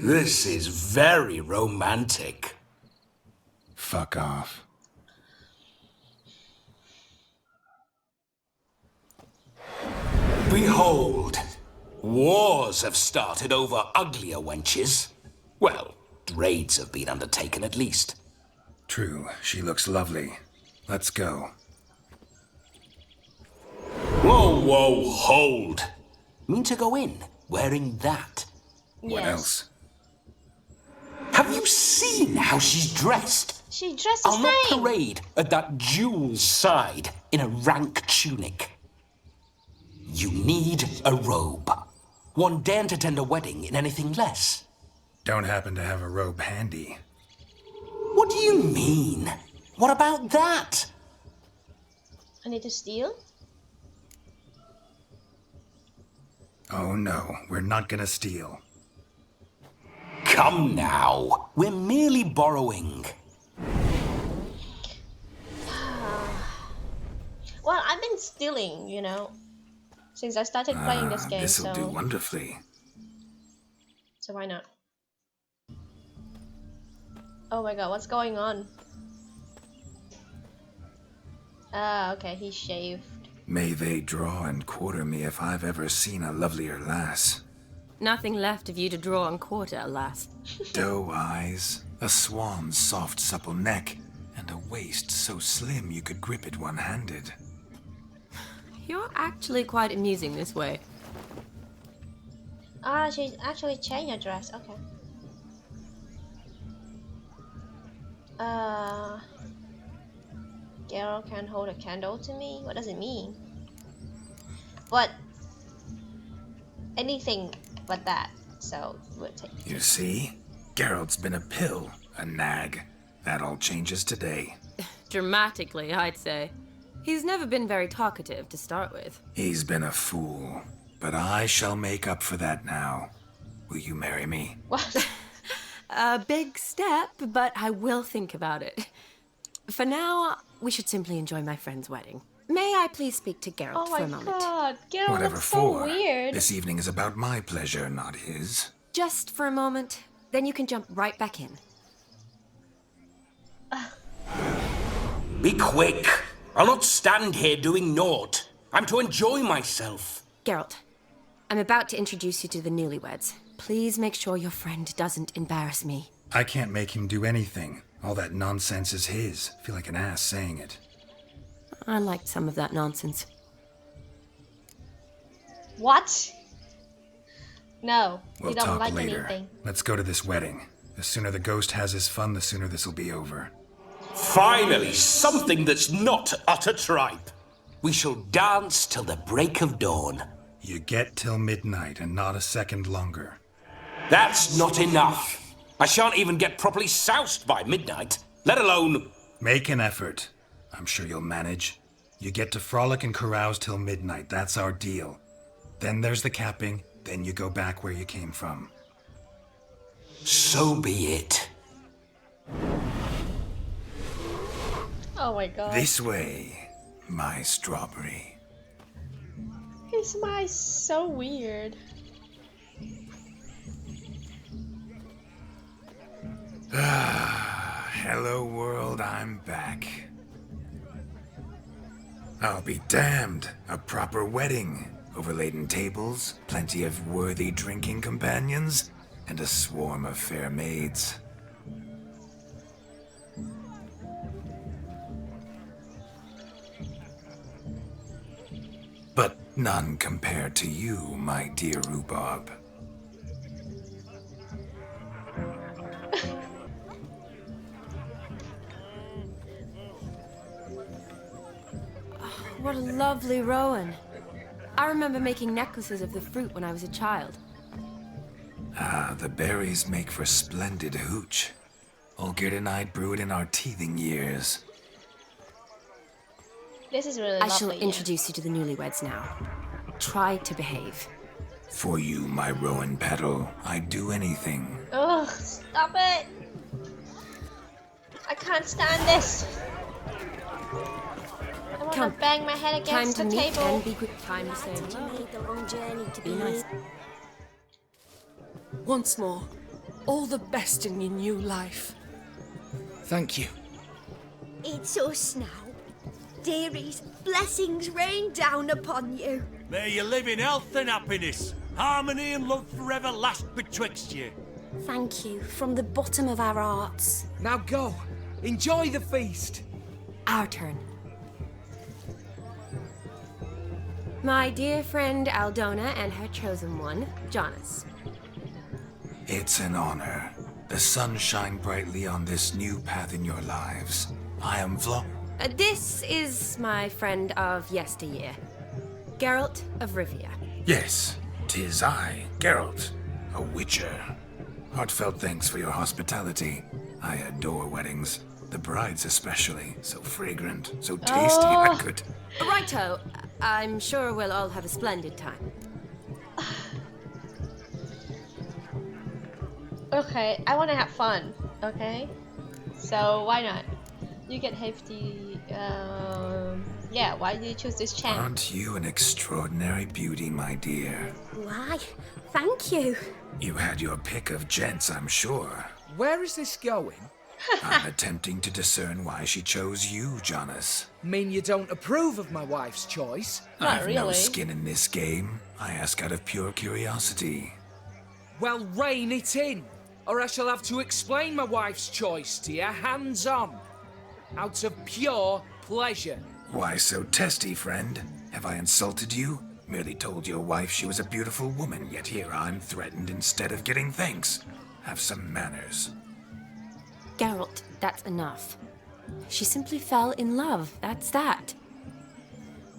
This is very romantic. Fuck off. Behold, wars have started over uglier wenches. Well, raids have been undertaken at least. True, she looks lovely. Let's go. Whoa, whoa, hold. Mean to go in wearing that? What else? Have you seen how she's dressed? She dresses I'll not same. parade at that jewel's side in a rank tunic. You need a robe. One daren't attend a wedding in anything less. Don't happen to have a robe handy. What do you mean? What about that? I need to steal? Oh no, we're not gonna steal. Come now. We're merely borrowing. Well, I've been stealing, you know, since I started playing this game, This'll do so wonderfully. why not? Oh my god, what's going on? Ah, okay, he shaved. May they draw and quarter me if I've ever seen a lovelier lass. Nothing left of you to draw and quarter, alas. Doe eyes, a swan's soft supple neck, and a waist so slim you could grip it one-handed. You're actually quite amusing this way. Ah, she's actually changed her dress, okay. Geralt can hold a candle to me? What does it mean? But anything but that, so we'll take it. You see? Geralt's been a pill, a nag. That all changes today. Dramatically, I'd say. He's never been very talkative to start with. He's been a fool, but I shall make up for that now. Will you marry me? What? A big step, but I will think about it. For now, we should simply enjoy my friend's wedding. May I please speak to Geralt Oh for a my moment? god, Geralt Whatever looks so for. weird. This evening is about my pleasure, not his. Just for a moment, then you can jump right back in. Be quick. I'll not stand here doing naught. I'm to enjoy myself. Geralt, I'm about to introduce you to the newlyweds. Please make sure your friend doesn't embarrass me. I can't make him do anything. All that nonsense is his. I feel like an ass saying it. I liked some of that nonsense. What? No, We'll you don't talk like later. anything. Let's go to this wedding. The sooner the ghost has his fun, the sooner this'll be over. Finally, something that's not utter tripe. We shall dance till the break of dawn. You get till midnight and not a second longer. That's not enough. I shan't even get properly soused by midnight, let alone... Make an effort. I'm sure you'll manage. You get to frolic and carouse till midnight. That's our deal. Then there's the capping. Then you go back where you came from. So be it. Oh my god. This way, my strawberry. His smile is so weird. Hello world, I'm back. I'll be damned. A proper wedding. Overladen tables, plenty of worthy drinking companions, and a swarm of fair maids. But none compared to you, my dear rhubarb. What a lovely rowan. I remember making necklaces of the fruit when I was a child. Ah, the berries make for splendid hooch. Olgerd and I brewed in our teething years. This is really I lovely. shall yeah. introduce you to the newlyweds now. Try to behave. For you, my rowan petal, I'd do anything. Ugh, stop it! I can't stand this. I want to Come. bang my head Time against to the meet table. and be quick. Time to say hello. Made the long journey to Be nice. Once more, All the best in your new life. Thank you. It's us now. Dearies, blessings rain down upon you. May you live in health and happiness. Harmony and love forever last betwixt you. Thank you from the bottom of our hearts. Now go. Enjoy the feast. Our turn. My dear friend Aldona and her chosen one, Jonas. It's an honor. The sun shine brightly on this new path in your lives. I am This is my friend of yesteryear, Geralt of Rivia. Yes, 'tis I, Geralt, a witcher. Heartfelt thanks for your hospitality. I adore weddings. The brides especially. So fragrant, so tasty, I could... Righto, I'm sure we'll all have a splendid time. Okay, I want to have fun. Okay, so why not? You get hefty. Yeah. Why do you choose this channel? Aren't you an extraordinary beauty, my dear? Why, thank you. You had your pick of gents, I'm sure. Where is this going? I'm attempting to discern why she chose you, Jonas. Mean you don't approve of my wife's choice? Not I've no really. skin in this game. I ask out of pure curiosity. Well, rein it in, or I shall have to explain my wife's choice to you hands-on. Out of pure pleasure. Why so testy, friend? Have I insulted you? Merely told your wife she was a beautiful woman, yet here I'm threatened instead of getting thanks. Have some manners. Geralt, that's enough. She simply fell in love, that's that.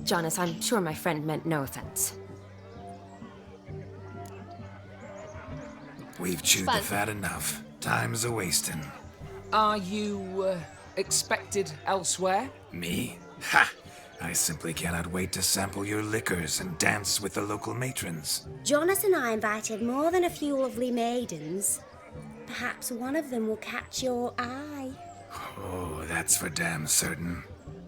Jonas, I'm sure my friend meant no offense. We've chewed the fat enough. Time's a-wasting. Are you, expected elsewhere? Me? Ha! I simply cannot wait to sample your liquors and dance with the local matrons. Jonas and I invited more than a few lovely maidens. Perhaps one of them will catch your eye. Oh, that's for damn certain.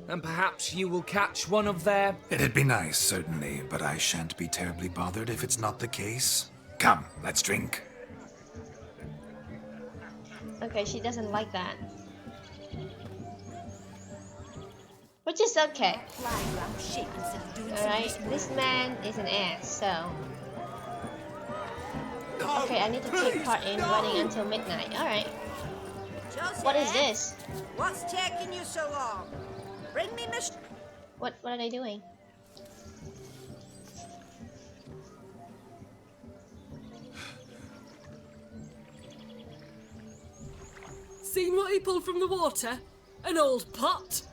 And perhaps you will catch one of their... It'd be nice, certainly, but I shan't be terribly bothered if it's not the case. Come, let's drink. Okay, she doesn't like that. Which is okay. Alright, this man is an ass, so... Okay, I need to take part in wedding until midnight. Alright. What is this? What's taking you so long? Bring me my... What are they doing? Seen what he pulled from the water? An old pot.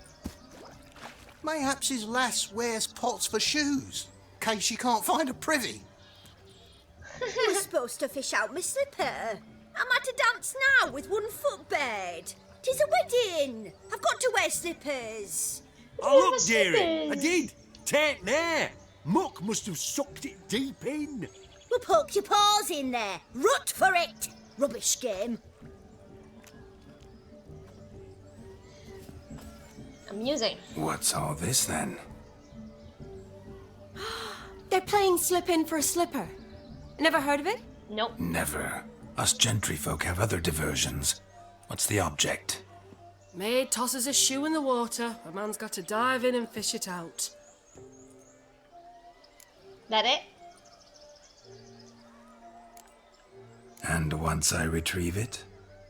Mayhaps his lass wears pots for shoes, case she can't find a privy. You were supposed to fish out my slipper. I'm at a dance now with one foot bared. 'Tis a wedding. I've got to wear slippers. Oh, look, dearie, I did. Take there. Muck must have sucked it deep in. Well, poke your paws in there. Rut for it. Rubbish game. Amusing. What's all this then? They're playing slip in for a slipper. Never heard of it? Nope. Never. Us gentry folk have other diversions. What's the object? Maid tosses a shoe in the water. A man's got to dive in and fish it out. That it? And once I retrieve it?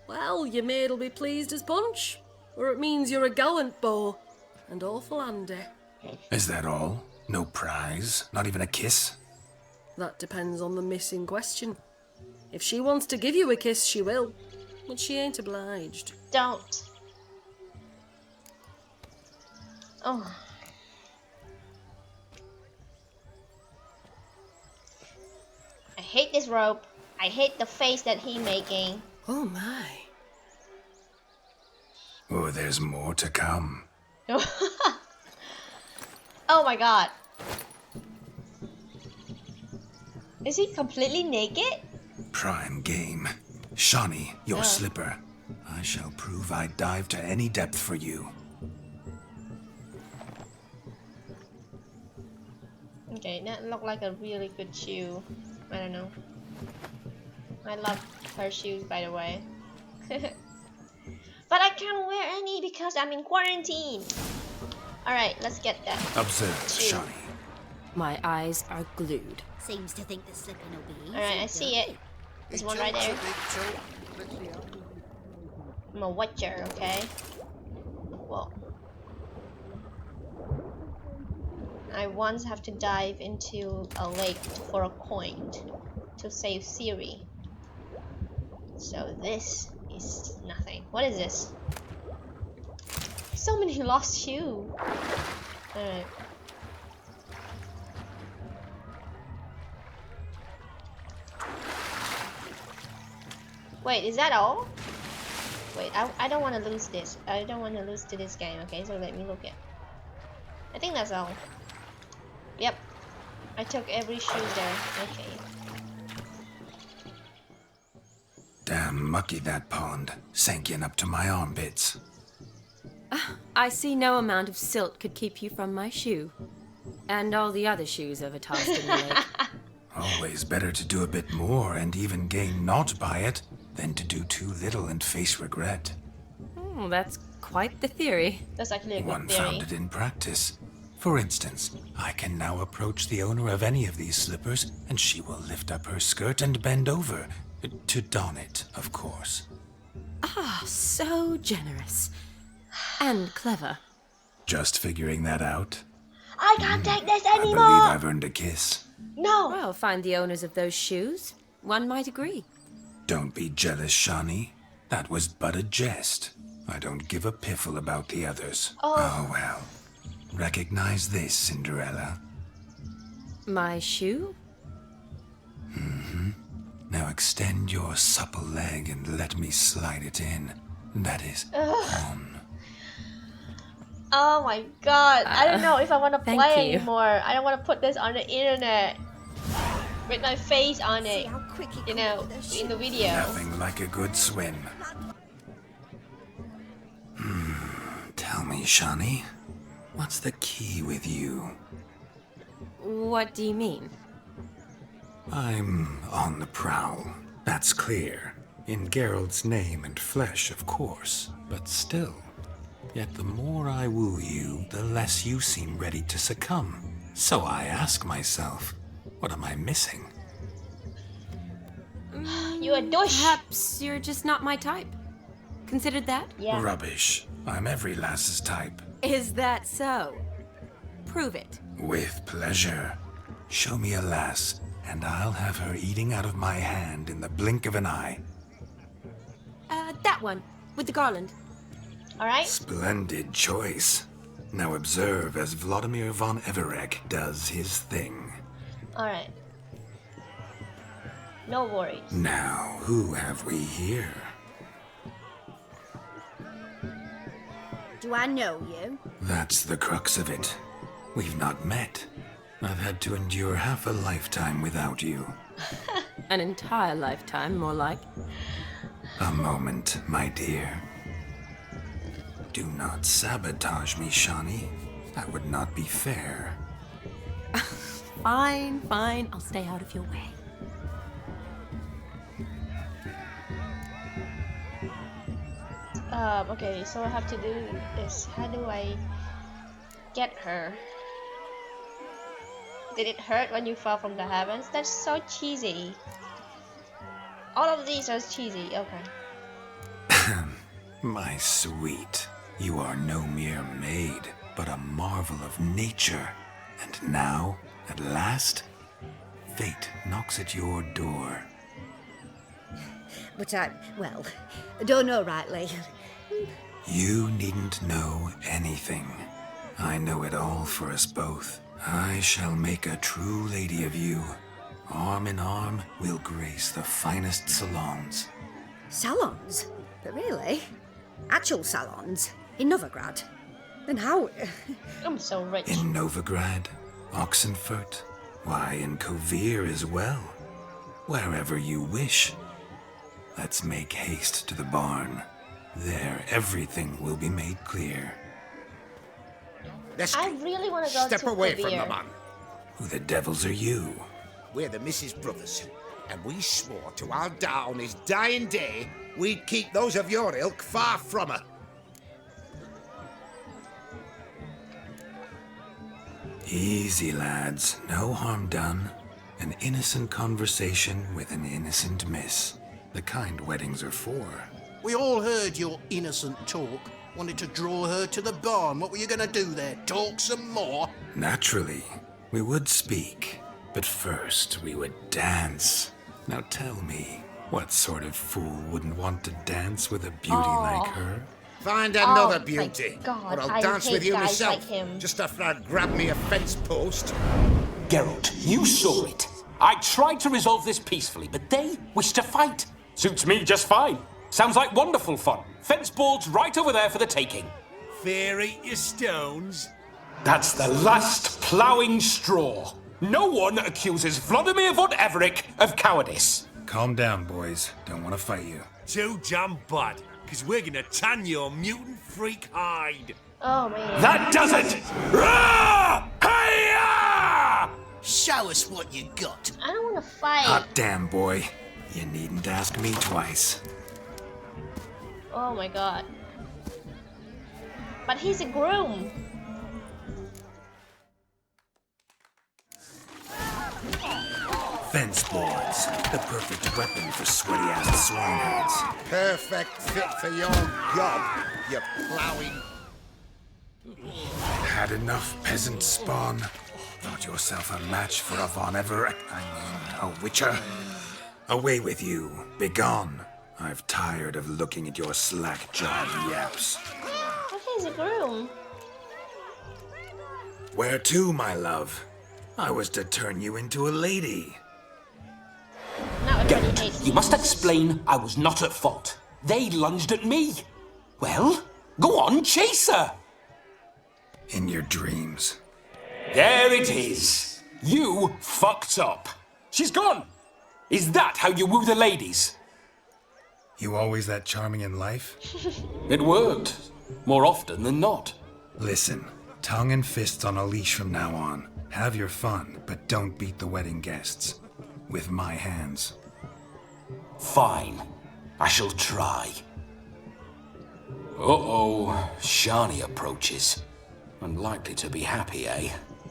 Well, your maid'll be pleased as punch. Or it means you're a gallant beau. And awful handy. Is that all? No prize? Not even a kiss? That depends on the miss in question. If she wants to give you a kiss, she will. But she ain't obliged. Don't. Oh. I hate this rope. I hate the face that he making. Oh my. Oh, there's more to come. Oh my god. Is he completely naked? Prime game. Shani, your slipper. I shall prove I'd dive to any depth for you. Okay, that looked like a really good shoe. I don't know. I love her shoes, by the way. But I can't wear any because I'm in quarantine. Alright, let's get that. Observe, shoe. Shani. My eyes are glued. Seems to think the slipping will be easy. Alright, I see it. There's one right there. I'm a watcher, okay? Whoa. I once have to dive into a lake for a coin to save Siri. So this is nothing. What is this? So many lost shoes. Alright. Wait, is that all? Wait, I don't want to lose this. I don't want to lose to this game, okay? So let me look at. I think that's all. Yep. I took every shoe there. Okay. Damn mucky that pond, sinking up to my armpits. I see no amount of silt could keep you from my shoe. And all the other shoes ever tossed in the lake. Always better to do a bit more and even gain naught by it than to do too little and face regret. Oh, that's quite the theory. That's actually a good One theory. found it in practice. For instance, I can now approach the owner of any of these slippers, and she will lift up her skirt and bend over. To don it, of course. Ah, so generous. And clever. Just figuring that out. I can't take this I believe anymore! I've earned a kiss. No! Well, find the owners of those shoes. One might agree. Don't be jealous, Shani. That was but a jest. I don't give a piffle about the others. Oh well. Recognize this, Cinderella. My shoe? Now extend your supple leg and let me slide it in. That is on. Oh my god. I don't know if I want to thank play you. anymore. I don't want to put this on the internet. With my face on See it. how quick he You can know, put the in the shoe- video. Nothing like a good swim. Tell me, Shani, what's the key with you? What do you mean? I'm on the prowl. That's clear. In Geralt's name and flesh, of course. But still. Yet the more I woo you, the less you seem ready to succumb. So I ask myself, what am I missing? You a douche. Perhaps you're just not my type. Considered that? Yeah. Rubbish. I'm every lass's type. Is that so? Prove it. With pleasure. Show me a lass, and I'll have her eating out of my hand in the blink of an eye. That one, with the garland. Alright? Splendid choice. Now observe as Vlodimir von Erec does his thing. Alright. No worries. Now, who have we here? Do I know you? That's the crux of it. We've not met. I've had to endure half a lifetime without you. An entire lifetime, more like. A moment, my dear. Do not sabotage me, Shani. That would not be fair. Fine, fine. I'll stay out of your way. Okay, so I have to do is how do I get her? Did it hurt when you fell from the heavens? That's so cheesy. All of these are cheesy. Okay. My sweet, you are no mere maid, but a marvel of nature. And now, at last, fate knocks at your door. But I don't know rightly. You needn't know anything. I know it all for us both. I shall make a true lady of you. Arm in arm, we'll grace the finest salons. Salons? But really? Actual salons? In Novigrad? Then how? I'm so rich. In Novigrad, Oxenfurt, why, in Kovir as well. Wherever you wish. Let's make haste to the barn. There, everything will be made clear. Let's I really want to go step to away from Kovir. the man. Who the devils are you? We're the Mrs. Brothers. and we swore to our da on his dying day we'd keep those of your ilk far from her. Easy, lads. No harm done. An innocent conversation with an innocent miss. The kind weddings are for. We all heard your innocent talk. Wanted to draw her to the barn. What were you gonna do there? Talk some more? Naturally, we would speak. But first, we would dance. Now tell me, what sort of fool wouldn't want to dance with a beauty like her? Find another my beauty, God, or I'll I dance hate with you guys myself. like him. Just after I grab me a fence post. Geralt, you saw it. I tried to resolve this peacefully, but they wish to fight. Suits me just fine. Sounds like wonderful fun. Fence boards right over there for the taking. Fear eat your stones. That's the last ploughing straw. No one accuses Vlodimir von Erec of cowardice. Calm down, boys. Don't want to fight you. Too damn bad, because we're gonna tan your mutant freak hide. Oh man. That does it! Rah! Hi-ya! Show us what you got. I don't want to fight. Hot damn, boy. You needn't ask me twice. Oh my god. But he's a groom. Fence boards. The perfect weapon for sweaty-ass swineherds. Perfect fit for your job, you ploughing. Had enough peasant spawn? Thought yourself a match for a Von Erec, a witcher? Away with you. Begone. I've tired of looking at your slack-jawed yaps. But he's a groom. Where to, my love? I was to turn you into a lady. Now everybody Geralt, hates you me. must explain I was not at fault. They lunged at me. Well, go on, chase her. In your dreams. There it is. You fucked up. She's gone. Is that how you woo the ladies? You always that charming in life? It worked. More often than not. Listen, tongue and fists on a leash from now on. Have your fun, but don't beat the wedding guests. With my hands. Fine. I shall try. Uh-oh. Shani approaches. Unlikely to be happy, eh?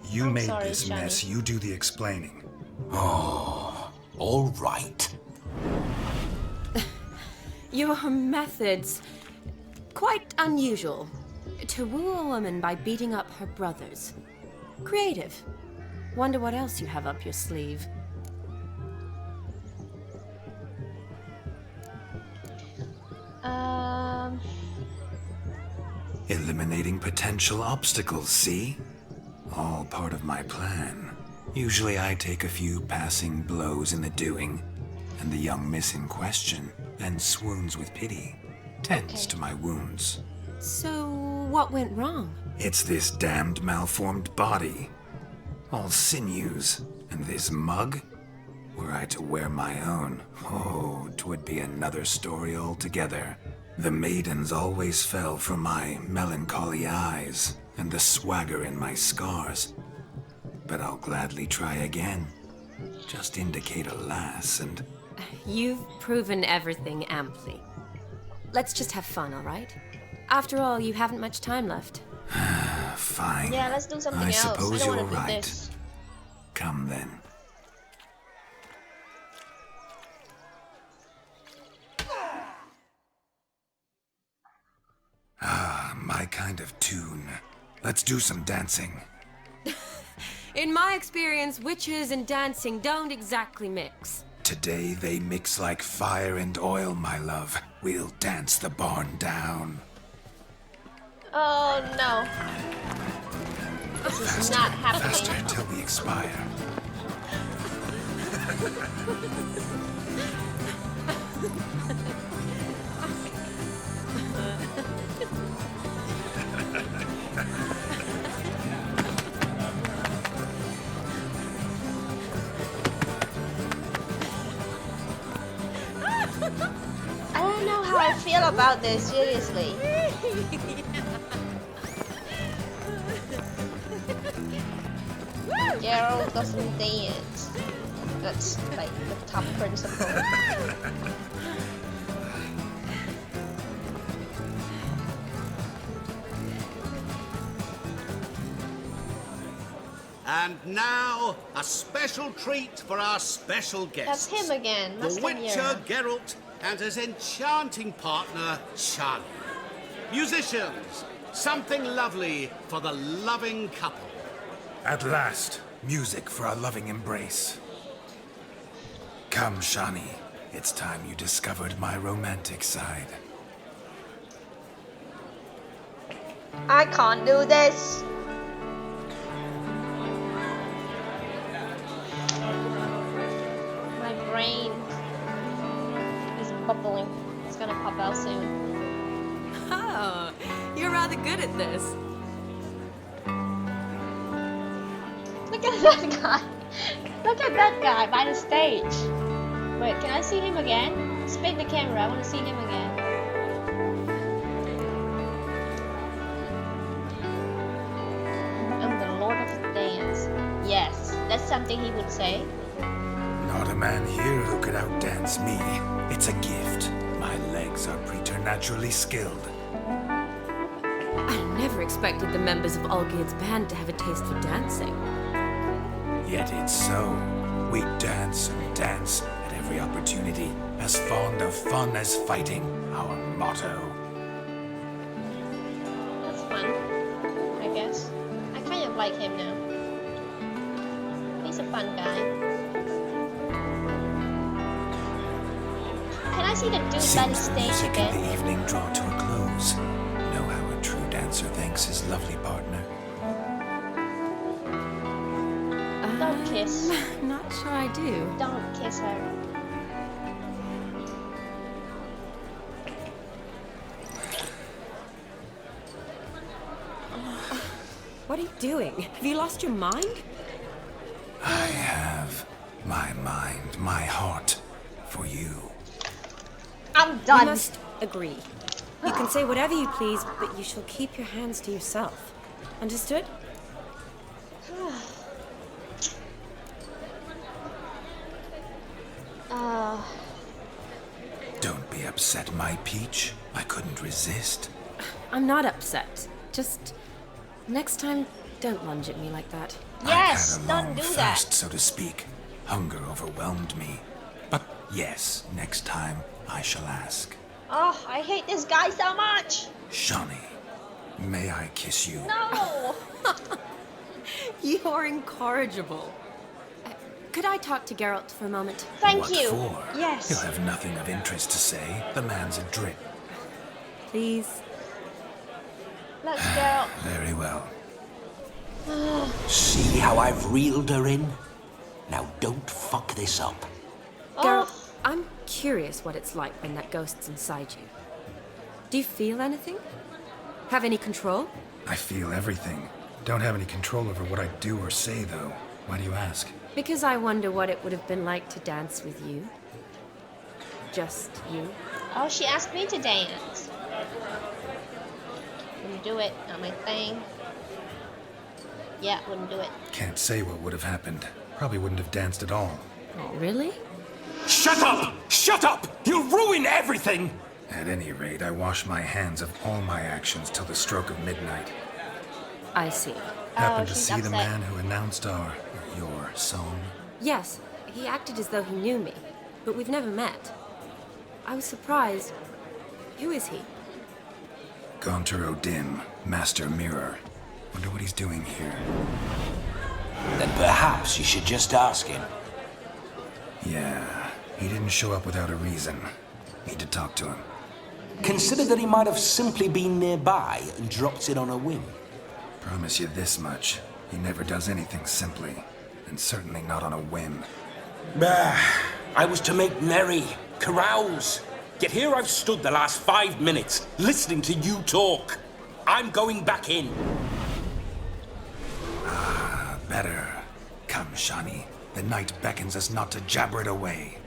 You made sorry, this Shani. mess, you do the explaining. Oh, all right. Your methods. Quite unusual. To woo a woman by beating up her brothers. Creative. Wonder what else you have up your sleeve. Eliminating potential obstacles, see? All part of my plan. Usually I take a few passing blows in the doing, and the young miss in question then swoons with pity, tends to my wounds. So, what went wrong? It's this damned malformed body. All sinews, and this mug? Were I to wear my own, oh, 'twould be another story altogether. The maidens always fell for my melancholy eyes and the swagger in my scars. But I'll gladly try again. Just indicate a lass and... You've proven everything amply. Let's just have fun, all right? After all, you haven't much time left. Fine. Yeah, let's do something I else. suppose I don't you're want to do right. this. Come then. My kind of tune. Let's do some dancing. In my experience, witches and dancing don't exactly mix. Today they mix like fire and oil, my love. We'll dance the barn down. Oh no. This is not happening. Faster till we expire. I don't know how I feel about this, seriously. Geralt doesn't dance. That's like the top principle. And now, a special treat for our special That's guests. him again. The Witcher Geralt and his enchanting partner, Shani. Musicians, something lovely for the loving couple. At last, music for our loving embrace. Come, Shani. It's time you discovered my romantic side. I can't do this. My brain is bubbling. It's gonna pop out soon. Oh, you're rather good at this. Look at that guy. Look at that guy by the stage. Wait, can I see him again? Spin the camera. I want to see him again. I'm the Lord of Dance. Yes, that's something he would say. Not a man here who could outdance me. It's a gift. My legs are preternaturally skilled. I never expected the members of Olgierd's band to have a taste for dancing. Yet it's so. We dance and dance at every opportunity, as fond of fun as fighting, our motto. That's fun, I guess. I kind of like him now. He's a fun guy. Can I see the dude by the Seems the stage music again? in the evening draw to a close. Know how a true dancer thanks his lovely partner. Don't kiss. Not sure I do. Don't kiss her. What are you doing? Have you lost your mind? I have my mind, my heart for you. I'm We done. must agree. You can say whatever you please, but you shall keep your hands to yourself. Understood? Don't be upset, my peach. I couldn't resist. I'm not upset. Just next time, don't lunge at me like that. Yes, I had a don't long do fast, that. so to speak. Hunger overwhelmed me. But yes, next time I shall ask. Oh, I hate this guy so much. Shani, may I kiss you? No. You're incorrigible. Could I talk to Geralt for a moment? Thank What you. for? Yes. He'll have nothing of interest to say. The man's a drip. Please? Let's go. Very well. See how I've reeled her in? Now don't fuck this up. Geralt, Oh, I'm curious what it's like when that ghost's inside you. Do you feel anything? Have any control? I feel everything. Don't have any control over what I do or say, though. Why do you ask? Because I wonder what it would have been like to dance with you. Just you. oh, she asked me to dance. Wouldn't do it. Not my thing. Yeah, wouldn't do it. Can't say what would have happened. Probably wouldn't have danced at all. Really? Shut up! Shut up! You'll ruin everything! At any rate, I wash my hands of all my actions till the stroke of midnight. I see. Happened to she's see the upset. man who announced your song? Yes, he acted as though he knew me, but we've never met. I was surprised. Who is he? Gaunter O'Dim, Master Mirror. Wonder what he's doing here. Then perhaps you should just ask him. Yeah, he didn't show up without a reason. Need to talk to him. Consider that he might have simply been nearby and dropped it on a whim. Promise you this much. He never does anything simply. And certainly not on a whim. Bah! I was to make merry, carouse. Yet here I've stood the last 5 minutes, listening to you talk. I'm going back in. Better. Come, Shani. The night beckons us not to jabber it away.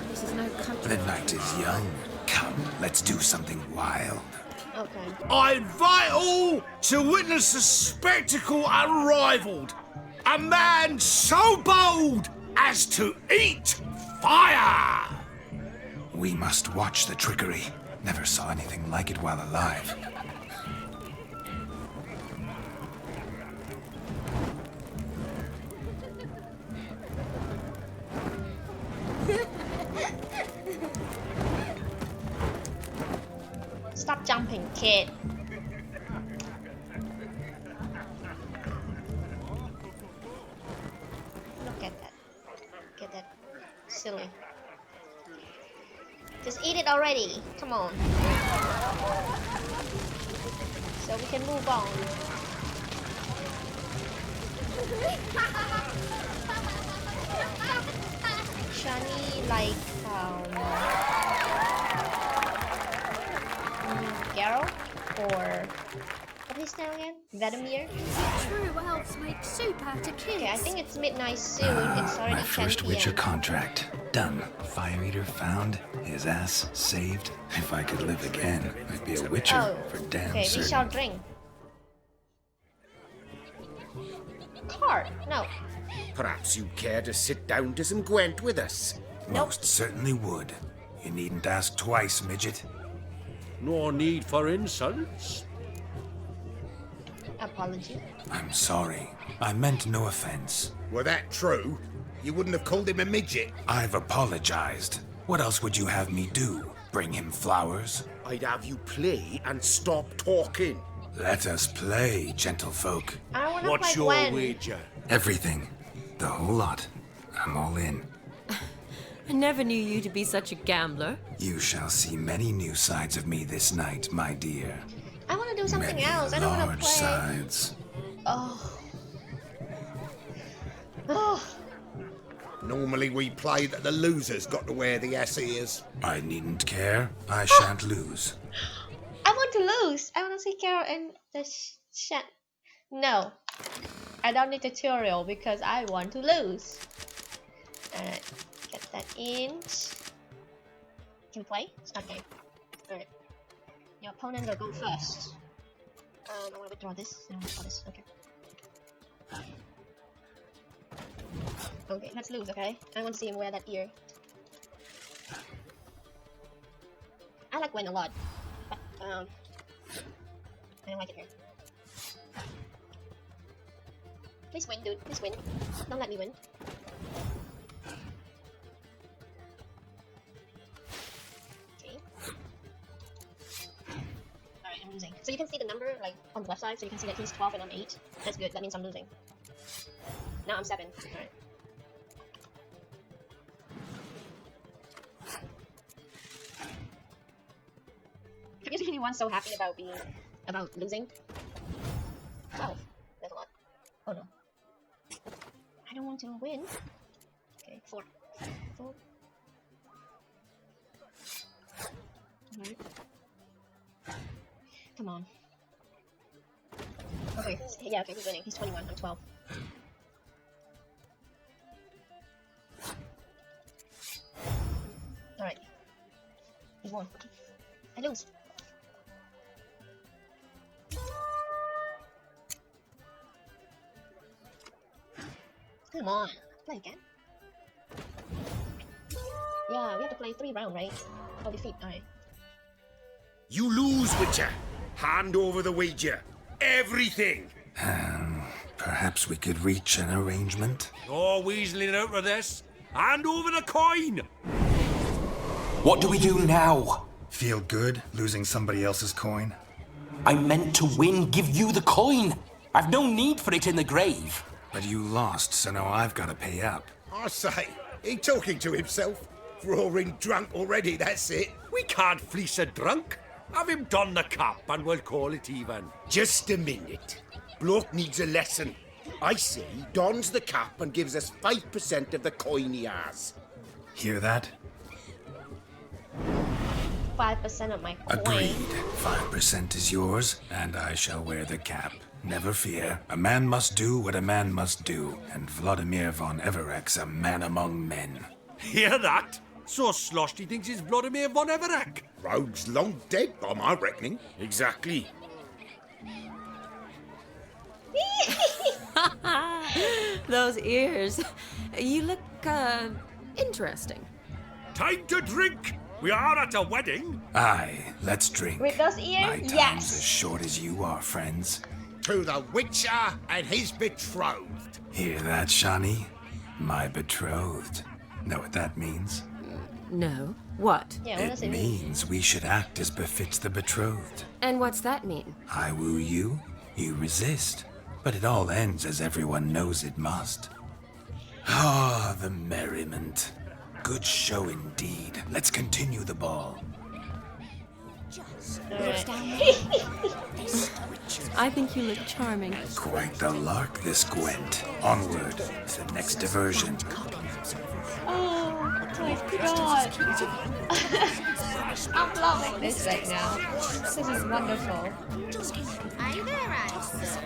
This is no country. The night is young. Come, let's do something wild. Okay. I invite all to witness a spectacle unrivaled. A man so bold as to eat fire! We must watch the trickery. Never saw anything like it while alive. Stop jumping, kid. Look at that. Look at that. Silly. Just eat it already. Come on. So we can move on. Shani, like, Geralt? Or what is his name again? Vladimir? True elves make soup out of kids. Okay, I think it's midnight soon. It's already 10 My first PM. Witcher contract. Done. Fire Eater found. His ass saved. If I could live again, I'd be a Witcher for damn okay, certain. we shall drink. Card? No. Perhaps you'd care to sit down to some Gwent with us. Most certainly would. You needn't ask twice, midget. No need for insults. Apology. I'm sorry. I meant no offense. Were that true, you wouldn't have called him a midget. I've apologized. What else would you have me do? Bring him flowers? I'd have you play and stop talking. Let us play, gentlefolk. I don't wanna What's play your Gwen. wager? Everything. The whole lot. I'm all in. I never knew you to be such a gambler. You shall see many new sides of me this night, my dear. I want to do something Many else. I don't want to large play. sides. Oh. Oh. Normally we play that the losers got to wear the ears. I needn't care. I shan't lose. I want to lose. I want to see Carol and the chat. No. I don't need tutorial because I want to lose. Alright. Get that in. Can we play? Okay. Alright. Your opponent will go first. I want to withdraw this. I want to withdraw this. Okay. Okay, let's lose, okay? I want to see him wear that ear. I like Gwen a lot, but I don't like it here. Please win, dude. Please win. Don't let me win. Okay. Alright, I'm losing. So you can see the number like on the left side, so you can see that he's 12 and I'm 8. That's good. That means I'm losing. Now I'm 7. Alright. Have you seen anyone so happy about losing? 12. That's a lot. Oh no. I don't want to win. Okay, 4. 4. Alright. Come on. Okay, yeah, okay, he's winning. He's 21, I'm 12. Alright. He won. I lose. Come on, play again. Yeah, we have to play 3 rounds, right? Or defeat, alright. You lose, Witcher. Hand over the wager. Everything. Perhaps we could reach an arrangement. No weaseling out of this. Hand over the coin. What do we do now? Feel good losing somebody else's coin? I meant to win, give you the coin. I've no need for it in the grave. But you lost, so now I've got to pay up. I say, he talking to himself. Roaring drunk already, that's it. We can't fleece a drunk. Have him don the cap and we'll call it even. Just a minute. Bloke needs a lesson. I say he dons the cap and gives us 5% of the coin he has. Hear that? 5% of my coin. Agreed. 5% is yours, and I shall wear the cap. Never fear. A man must do what a man must do, and Vlodimir von Erec's a man among men. Hear that? So sloshed he thinks he's Vlodimir von Erec. Rogue's long dead, by my reckoning. Exactly. Those ears. You look, interesting. Time to drink! We are at a wedding. Aye, let's drink. With those My ears? time's Yes. as short as you are, friends. To the Witcher and his betrothed. Hear that, Shani? My betrothed. Know what that means? No. What? Yeah, what does It it mean? means we should act as befits the betrothed. And what's that mean? I woo you, you resist. But it all ends as everyone knows it must. Ah, the merriment. Good show indeed. Let's continue the ball. I think you look charming. Quite the lark, this Gwent. Onward to the next diversion. Oh my god. I'm loving this right now. This is wonderful. Are you there, Alice?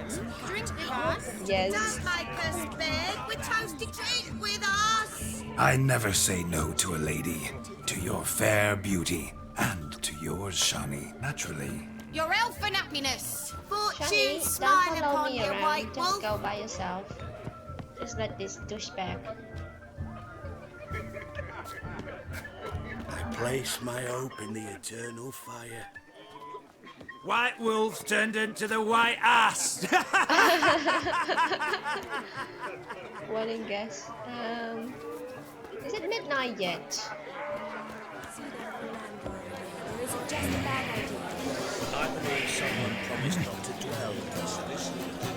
Drink with us? Yes. Don't make us beg. We're toasting drink with us. I never say no to a lady. To your fair beauty. And to yours, Shani, naturally. Your elfin happiness. Fortune Shani, smile don't follow upon me your around. white Just wolf. go by yourself. Just let this douchebag. I place my hope in the eternal fire. White wolves turned into the white ass. Wedding guest. Is it midnight yet? I believe someone promised not to dwell in this.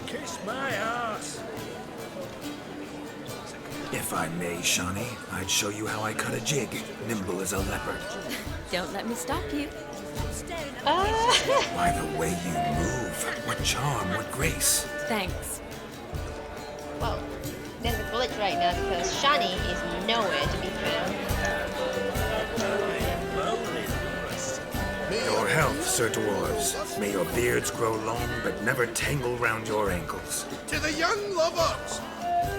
Kiss my ass. If I may, Shani, I'd show you how I cut a jig, nimble as a leopard. Don't let me stop you. By the way you move, what charm, what grace. Thanks. Well, there's a glitch right now because Shani is nowhere to be found. Your health, Sir Dwarves. May your beards grow long, but never tangle round your ankles. To the young lovers,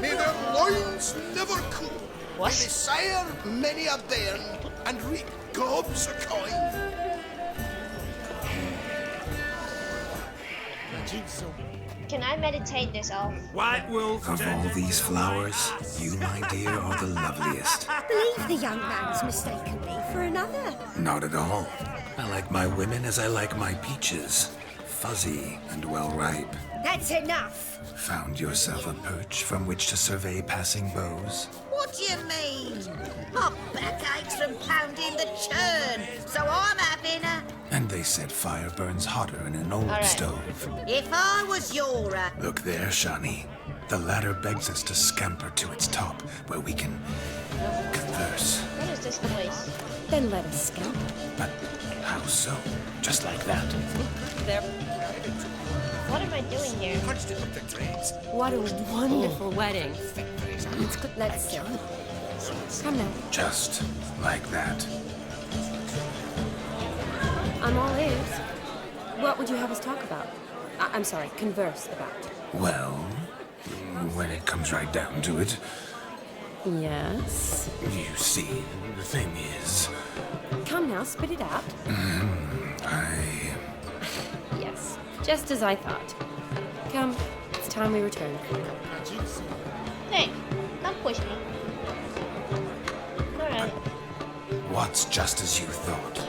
may their loins never cool. What? May they sire many a bairn and reap gobs of coin. Can I meditate this off? White wolves Of turned all into these the flowers, white ass. you, my dear, are the loveliest. Believe the young man's mistaken me for another. Not at all. I like my women as I like my peaches. Fuzzy and well ripe. That's enough. Found yourself a perch from which to survey passing beaux? What do you mean? My back aches from pounding the churn, so I'm having a... And they said fire burns hotter in an old All right. stove. If I was your... Look there, Shani. The ladder begs us to scamper to its top, where we can converse. What is this place? Then let us scamper. But how so? Just like that? There. What am I doing here? What a wonderful wedding. Let's go. Come now. Just like that. I'm all ears. What would you have us talk about? I'm sorry, converse about. Well, when it comes right down to it, Yes. you see, the thing is, Come now, spit it out. Yes, just as I thought. Come, it's time we return. Hey, don't push me. Alright. what's just as you thought?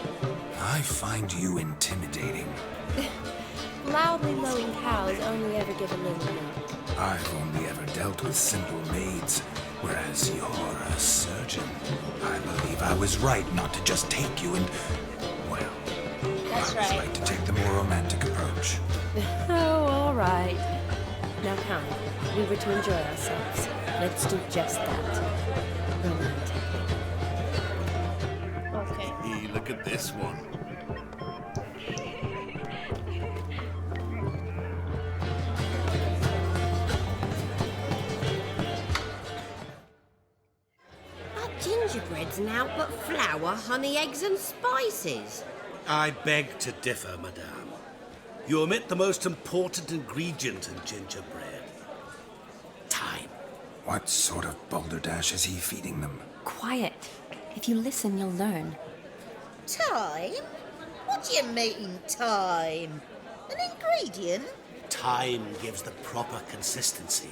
I find you intimidating. Loudly lowing cows only ever give a little milk. I've only ever dealt with simple maids, whereas you're a surgeon. I believe I was right not to just take you and, well, That's I was right. right to take the more romantic approach. Oh, all right. Now come, we were to enjoy ourselves. Let's do just that. Romantic. Okay. Hey, look at this one. That gingerbread's now but flour, honey, eggs and spices. I beg to differ, madame. You omit the most important ingredient in gingerbread. Time. What sort of balderdash is he feeding them? Quiet. If you listen, you'll learn. Time? What do you mean, time? An ingredient? Time gives the proper consistency.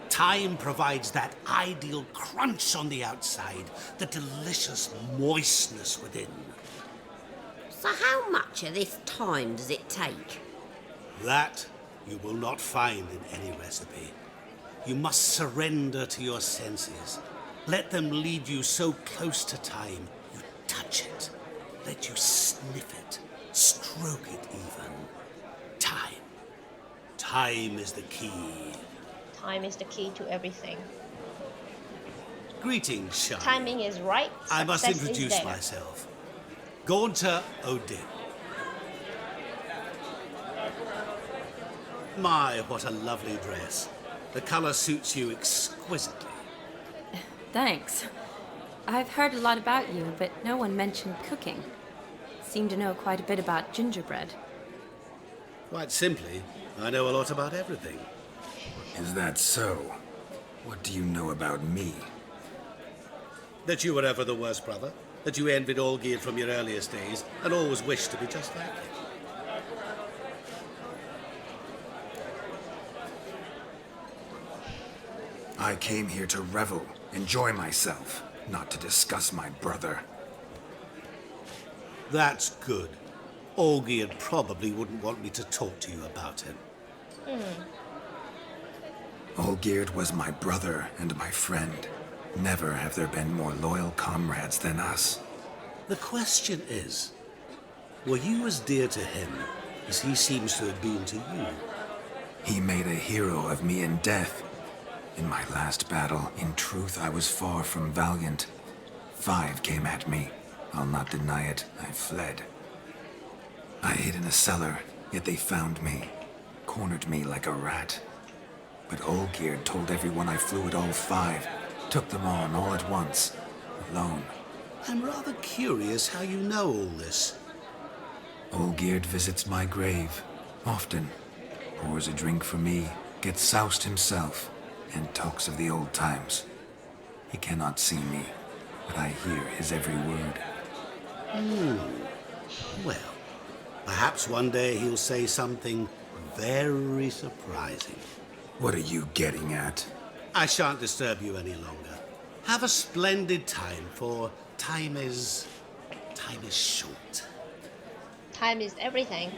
Time provides that ideal crunch on the outside, the delicious moistness within. So how much of this time does it take? That you will not find in any recipe. You must surrender to your senses. Let them lead you so close to time, you touch it. Let you sniff it, stroke it even. Time. Time is the key. Time is the key to everything. Greetings, Shani. Timing is right. I must success is introduce there. myself. Gaunter Odin. My, what a lovely dress. The colour suits you exquisitely. Thanks. I've heard a lot about you, but no one mentioned cooking. Seem to know quite a bit about gingerbread. Quite simply, I know a lot about everything. Is that so? What do you know about me? That you were ever the worst brother. That you envied Olgierd from your earliest days and always wished to be just like him. I came here to revel, enjoy myself, not to discuss my brother. That's good. Olgierd probably wouldn't want me to talk to you about him. Olgierd was my brother and my friend. Never have there been more loyal comrades than us. The question is, were you as dear to him as he seems to have been to you? He made a hero of me in death. In my last battle, in truth, I was far from valiant. 5 came at me. I'll not deny it, I fled. I hid in a cellar, yet they found me, cornered me like a rat. But Olgierd told everyone I flew at all 5, took them on all at once, alone. I'm rather curious how you know all this. Olgierd visits my grave, often. Pours a drink for me, gets soused himself, and talks of the old times. He cannot see me, but I hear his every word. Well, perhaps one day he'll say something very surprising. What are you getting at? I shan't disturb you any longer. Have a splendid time, for time is short. Time is everything.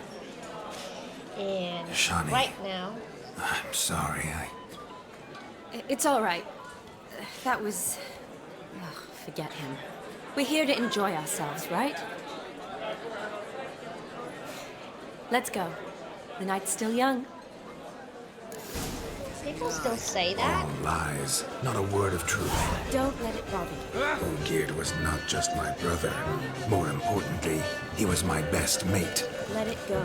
And Shani. right now, I'm sorry, It's all right. That was... Ugh, forget him. We're here to enjoy ourselves, right? Let's go. The night's still young. people still say that. All lies, not a word of truth. Don't let it bother you. Olgierd was not just my brother. More importantly, he was my best mate. Let it go.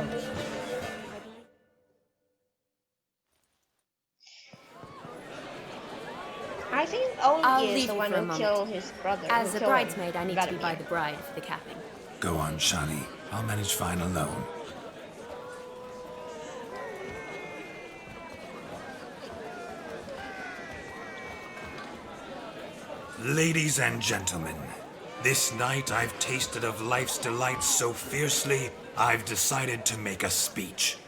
I think I'll Olgierd is leave the you one for a who moment. killed his brother. As who a killed bridesmaid, I need to be Vlodimir. by the bride for the capping. Go on, Shani. I'll manage fine alone. Ladies and gentlemen, this night I've tasted of life's delights so fiercely, I've decided to make a speech.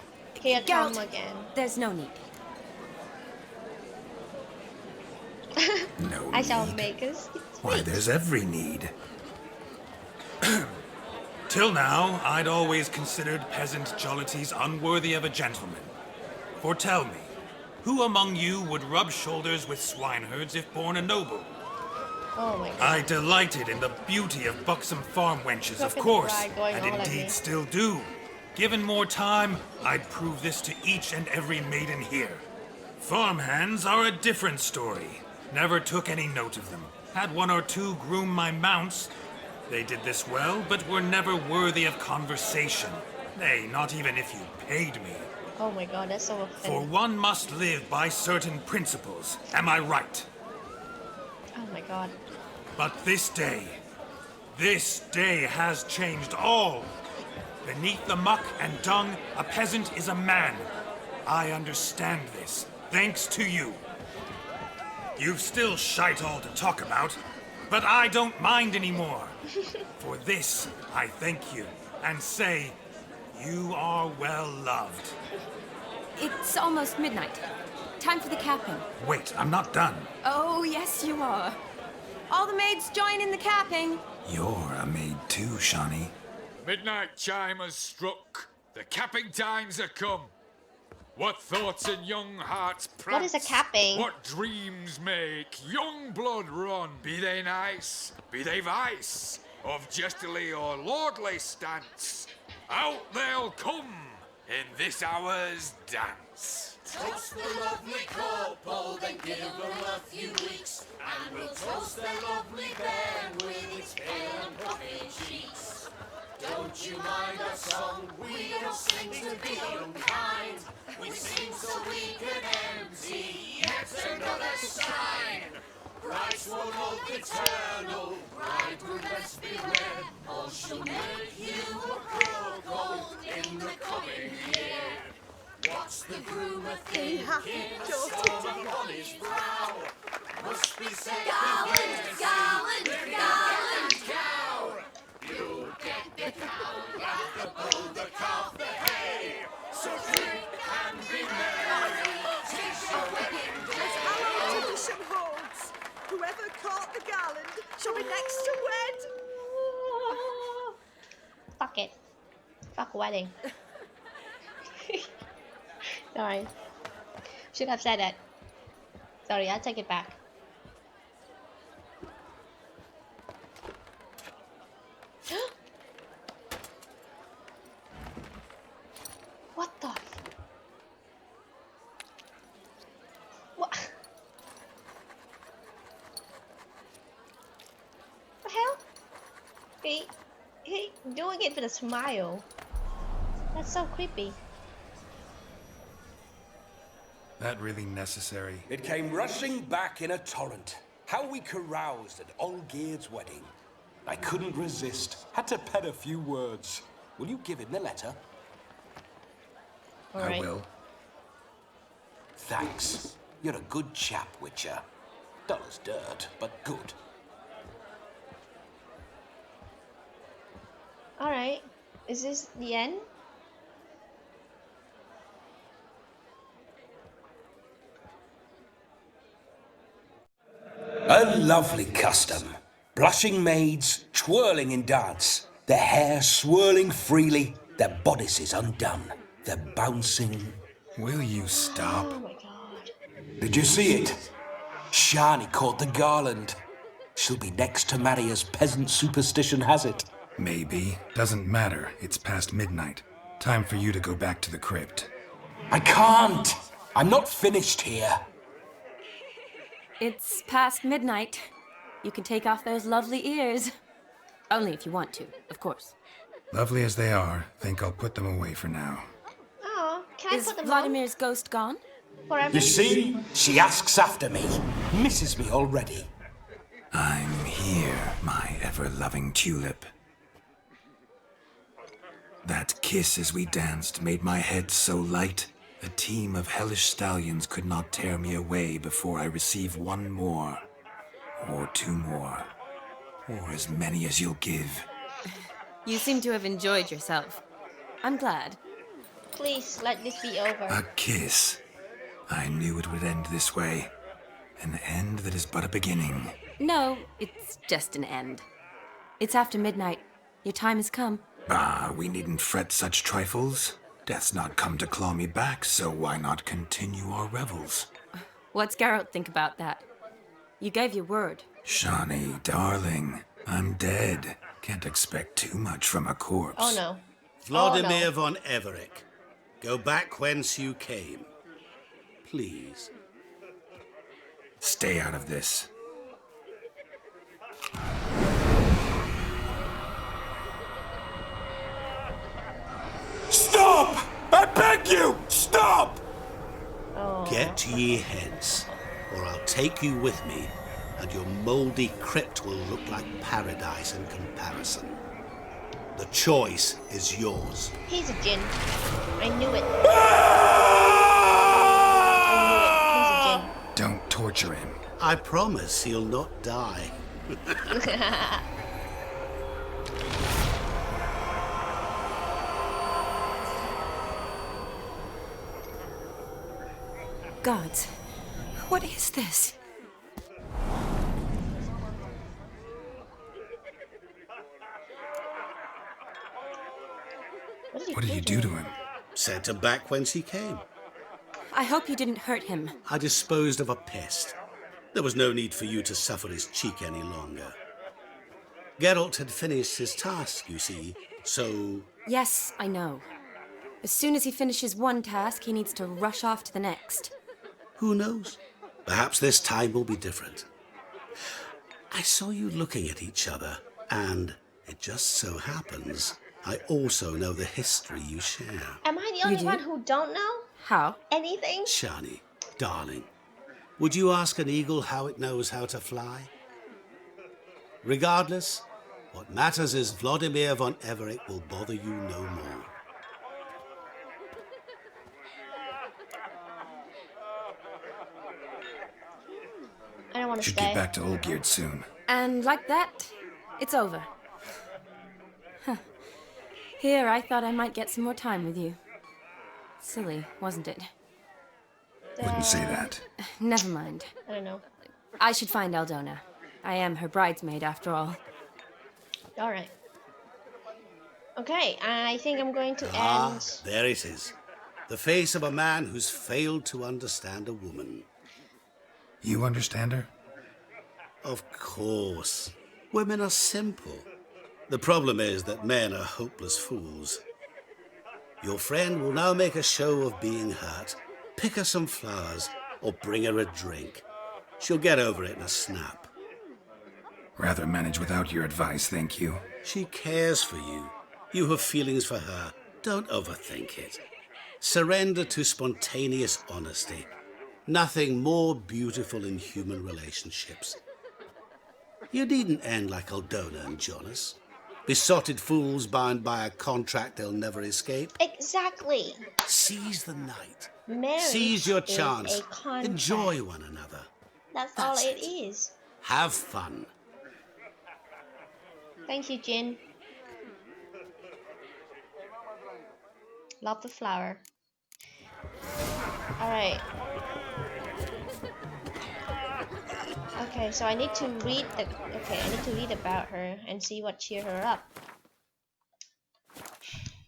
Here come Geralt, again. there's no need. No I shall need. make us. Why, there's every need. Till now, I'd always considered peasant jollities unworthy of a gentleman. For tell me, who among you would rub shoulders with swineherds if born a noble? Oh my god. I delighted in the beauty of buxom farm wenches, Look of at the course, bride going and all at indeed me. still do. Given more time, I'd prove this to each and every maiden here. Farmhands are a different story. Never took any note of them. Had one or two groom my mounts. They did this well, but were never worthy of conversation. Nay, not even if you paid me. Oh my god, that's so For offensive. one must live by certain principles. Am I right? Oh my god. But this day has changed all. Beneath the muck and dung, a peasant is a man. I understand this, thanks to you. You've still shite all to talk about. But I don't mind anymore. For this, I thank you and say, you are well loved. It's almost midnight. Time for the capping. Wait, I'm not done. Oh, yes, you are. All the maids join in the capping. You're a maid too, Shani. Midnight chime has struck. The capping times are come. What thoughts in young hearts prance? What is a capping? What dreams make young blood run? Be they nice, be they vice, of jestily or lordly stance, out they'll come in this hour's dance. Toast the lovely couple, then give them a few weeks, and we'll toast their lovely band with its pale and puffy cheeks. Don't you mind our song? We don't sing to be unkind. We sing so we can empty yet another sign. Bride's one of eternal, bridegroom best beware. Or she'll make you a pearl gold in the coming year. What's the groomer thinking? Storm on his brow. Must be said Garland, garland, garland, cow. You'll get the cow, laugh the bull, the calf, the hay. So drink and be merry. 'Tis your wedding day. As our tradition holds, whoever caught the garland shall be next to wed. Fuck it. Fuck wedding. Sorry. Should have said that. Sorry, I'll take it back. What the? What? The hell? He doing it with a smile. That's so creepy. That really necessary? It came rushing back in a torrent. How we caroused at Olgierd's wedding. I couldn't resist. Had to pen a few words. Will you give him the letter? All right. I will. Thanks. You're a good chap, Witcher. Dull as dirt, but good. Alright. Is this the end? A lovely custom. Blushing maids twirling in dance, their hair swirling freely, their bodices undone, their bouncing. Will you stop? Oh my god. Did you see it? Shani caught the garland. She'll be next to marry as peasant superstition has it. Maybe. Doesn't matter. It's past midnight. Time for you to go back to the crypt. I can't. I'm not finished here. It's past midnight. You can take off those lovely ears. Only if you want to, of course. Lovely as they are, think I'll put them away for now. Oh, can I Is put them Vlodimir's ghost gone? on forever? You see? She asks after me. Misses me already. I'm here, my ever-loving tulip. That kiss as we danced made my head so light. A team of hellish stallions could not tear me away before I receive one more. Or two more. Or as many as you'll give. You seem to have enjoyed yourself. I'm glad. Please let this be over. A kiss. I knew it would end this way. An end that is but a beginning. No, it's just an end. It's after midnight. Your time has come. Ah, we needn't fret such trifles. Death's not come to claw me back, so why not continue our revels? What's Geralt think about that? You gave your word. Shani, darling, I'm dead. Can't expect too much from a corpse. Oh no. Vlodimir von Erec, go back whence you came. Please. Stay out of this. Stop! I beg you! Stop! Oh. Get ye hence, or I'll take you with me, and your mouldy crypt will look like paradise in comparison. The choice is yours. He's a djinn. I knew it. He's a djinn. Don't torture him. I promise he'll not die. Gods, what is this? What did you do to him? Sent her back whence he came. I hope you didn't hurt him. I disposed of a pest. There was no need for you to suffer his cheek any longer. Geralt had finished his task, you see, so... Yes, I know. As soon as he finishes one task, he needs to rush off to the next. Who knows? Perhaps this time will be different. I saw you looking at each other, and it just so happens I also know the history you share. Am I the only one who don't know? How? Anything? Shani, darling, would you ask an eagle how it knows how to fly? Regardless, what matters is Vlodimir von Erec will bother you no more. I don't want to Should stay. get back to Olgierd soon. And like that, it's over. Huh. Here, I thought I might get some more time with you. Silly, wasn't it? Wouldn't say that. Never mind. I don't know. I should find Aldona. I am her bridesmaid, after all. Alright. Okay, I think I'm going to end... There it is. The face of a man who's failed to understand a woman. You understand her? Of course. Women are simple. The problem is that men are hopeless fools. Your friend will now make a show of being hurt, pick her some flowers, or bring her a drink. She'll get over it in a snap. Rather manage without your advice, thank you. She cares for you. You have feelings for her. Don't overthink it. Surrender to spontaneous honesty. Nothing more beautiful in human relationships. You needn't end like Aldona and Jonas. Besotted fools bound by a contract they'll never escape. Exactly. Seize the night. Marriage Seize your is chance. a contract. Enjoy one another. That's all it is. Have fun. Thank you, Jin. Love the flower. Alright. Okay, so I need to read about her and see what cheer her up.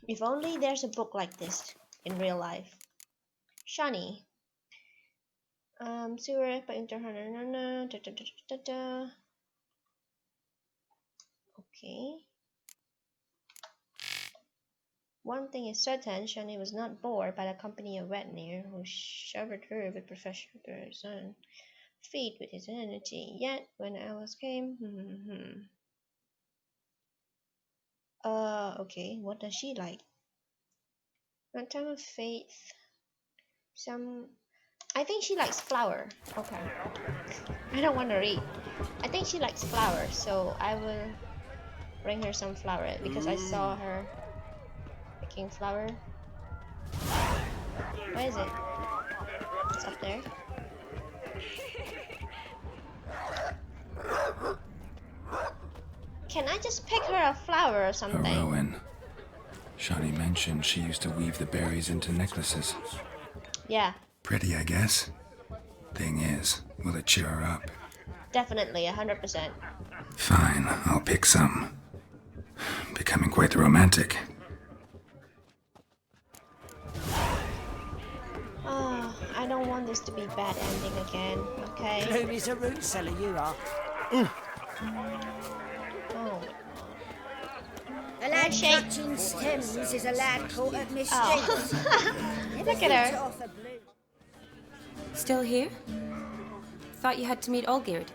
If only there's a book like this in real life. Shani. Sewer by Okay. One thing is certain, Shani was not bored by the company of Vlodimir, who showered her with professional person, feed with his energy. Yet, when hours came, okay, what does she like? Not time of faith. I think she likes flower. Okay. I don't want to read. I think she likes flowers, so I will bring her some flower because I saw her picking flower. Where is it? It's up there. Can I just pick her a flower or something? Heroine. Shani mentioned she used to weave the berries into necklaces. Yeah. Pretty, I guess. Thing is, will it cheer her up? Definitely, 100%. Fine, I'll pick some. Becoming quite the romantic. Oh, I don't want this to be bad ending again, okay? Gloomy a root seller, you are. Oh. A lad catching stems is a lad caught at mischief. Oh. Look at her. Still here? Thought you had to meet Olgierd.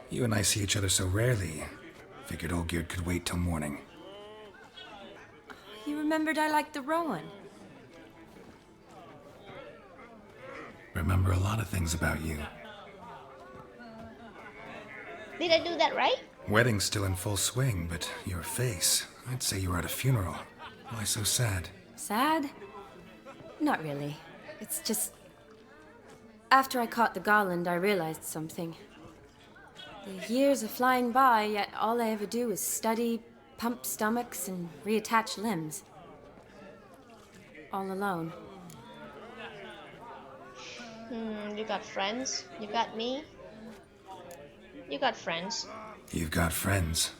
You and I see each other so rarely. Figured Olgierd could wait till morning. You remembered I liked the Rowan. Remember a lot of things about you. Did I do that right? Wedding's still in full swing, but your face, I'd say you were at a funeral. Why so sad? Sad? Not really. It's just... After I caught the garland, I realized something. The years are flying by, yet all I ever do is study, pump stomachs, and reattach limbs. All alone. You got friends? You got me? You got friends. You've got friends.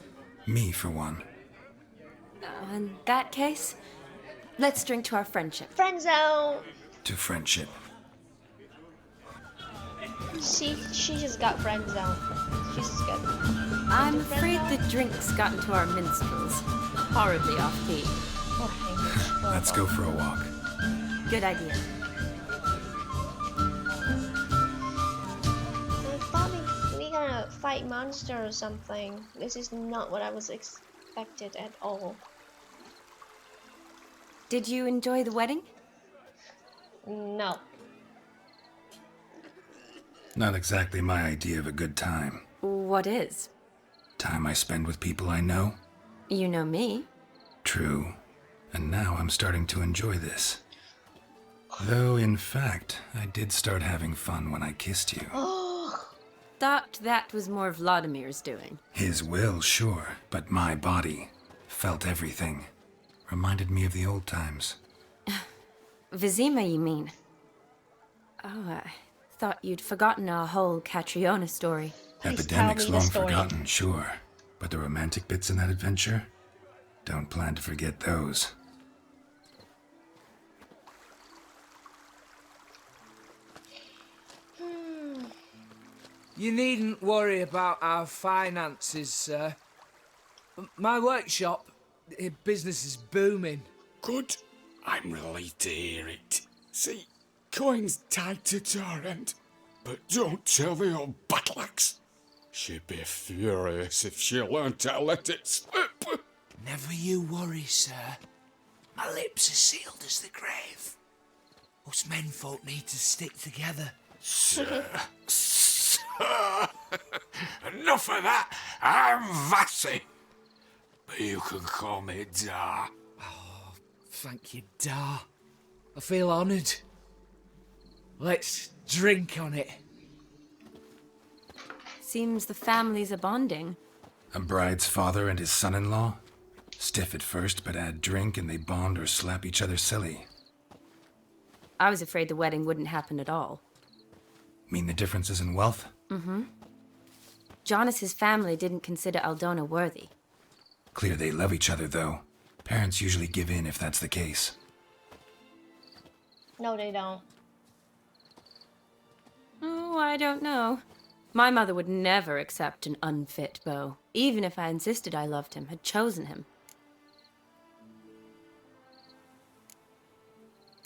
Me, for one. In that case, let's drink to our friendship. Friend zone! To friendship. She just got friend zone. She's just good. I'm afraid the drinks got into our minstrels. Horribly off-key. Let's go for a walk. Good idea. I thought we gonna fight monster or something. This is not what I was expected at all. Did you enjoy the wedding? No. Not exactly my idea of a good time. What is? Time I spend with people I know. You know me. True. And now I'm starting to enjoy this. Though, in fact, I did start having fun when I kissed you. Thought that was more Vlodimir's doing. His will, sure, but my body felt everything. Reminded me of the old times. Vizima, you mean? Oh, I thought you'd forgotten our whole Catriona story. Epidemics long forgotten, sure. But the romantic bits in that adventure? Don't plan to forget those. You needn't worry about our finances, sir. My workshop, business is booming. Good. I'm relieved to hear it. See, coin's tied to Torrent, but don't tell the old batlax. She'd be furious if she learned to let it slip. Never you worry, sir. My lips are sealed as the grave. Us menfolk need to stick together. Sir. Enough of that. I'm Vassy. But you can call me Dar. Oh, thank you, Dar. I feel honoured. Let's drink on it. Seems the families are bonding. A bride's father and his son-in-law? Stiff at first, but add drink and they bond or slap each other silly. I was afraid the wedding wouldn't happen at all. Mean the differences in wealth? Mm-hmm. Jonas's family didn't consider Aldona worthy. Clear they love each other, though. Parents usually give in if that's the case. No, they don't. Oh, I don't know. My mother would never accept an unfit beau, even if I insisted I loved him, had chosen him.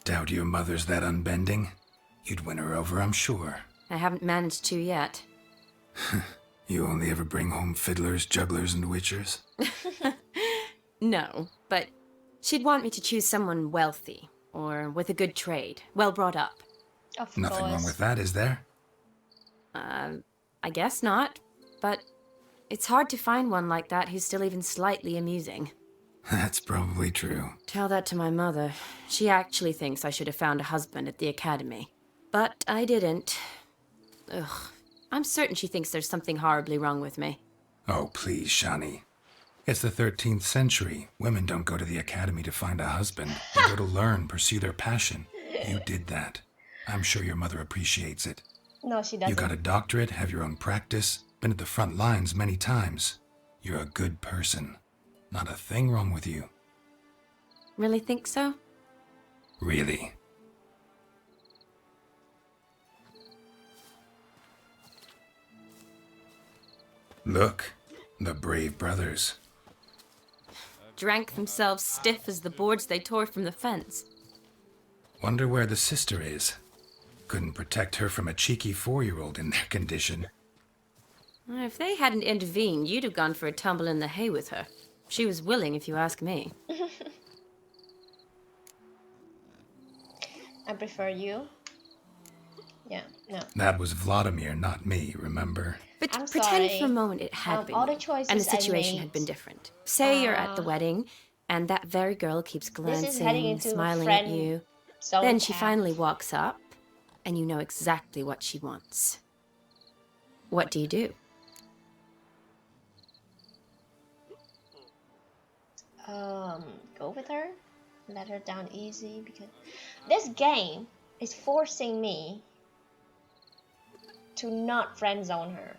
Doubt your mother's that unbending? You'd win her over, I'm sure. I haven't managed to yet. You only ever bring home fiddlers, jugglers, and witchers? No, but she'd want me to choose someone wealthy, or with a good trade, well brought up. Of Nothing course. wrong with that, is there? I guess not, but it's hard to find one like that who's still even slightly amusing. That's probably true. Tell that to my mother. She actually thinks I should have found a husband at the academy. But I didn't. Ugh. I'm certain she thinks there's something horribly wrong with me. Oh, please, Shani. It's the 13th century. Women don't go to the academy to find a husband. They go to learn, pursue their passion. You did that. I'm sure your mother appreciates it. No, she doesn't. You got a doctorate, have your own practice, been at the front lines many times. You're a good person. Not a thing wrong with you. Really think so? Really. Look, the brave brothers. Drank themselves stiff as the boards they tore from the fence. Wonder where the sister is. Couldn't protect her from a cheeky 4-year-old in their condition. If they hadn't intervened, you'd have gone for a tumble in the hay with her. She was willing, if you ask me. I prefer you. Yeah, no. That was Vlodimir, not me, remember? But I'm pretend sorry. for a moment it had been all the you, choices and the I situation made, had been different. Say you're at the wedding, and that very girl keeps This is heading glancing, into smiling at friend you. zone Then she path. finally walks up, and you know exactly what she wants. What do you do? with her, let her down easy, because this game is forcing me to not friend zone her.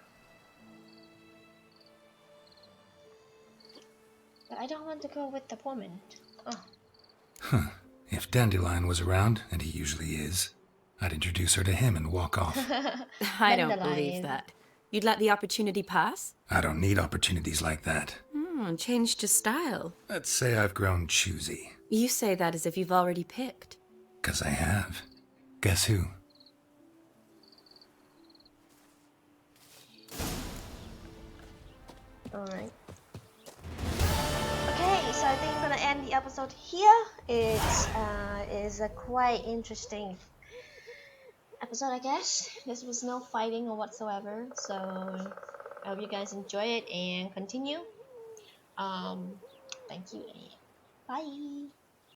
But I don't want to go with the woman. Oh. Huh. If Dandelion was around, and he usually is, I'd introduce her to him and walk off. I don't believe that. You'd let the opportunity pass? I don't need opportunities like that. Changed your style. Let's say I've grown choosy. You say that as if you've already picked. 'Cause I have. Guess who? Alright. Okay, so I think I'm gonna end the episode here. It is a quite interesting episode, I guess. This was no fighting or whatsoever, so I hope you guys enjoy it and continue. Thank you. Bye.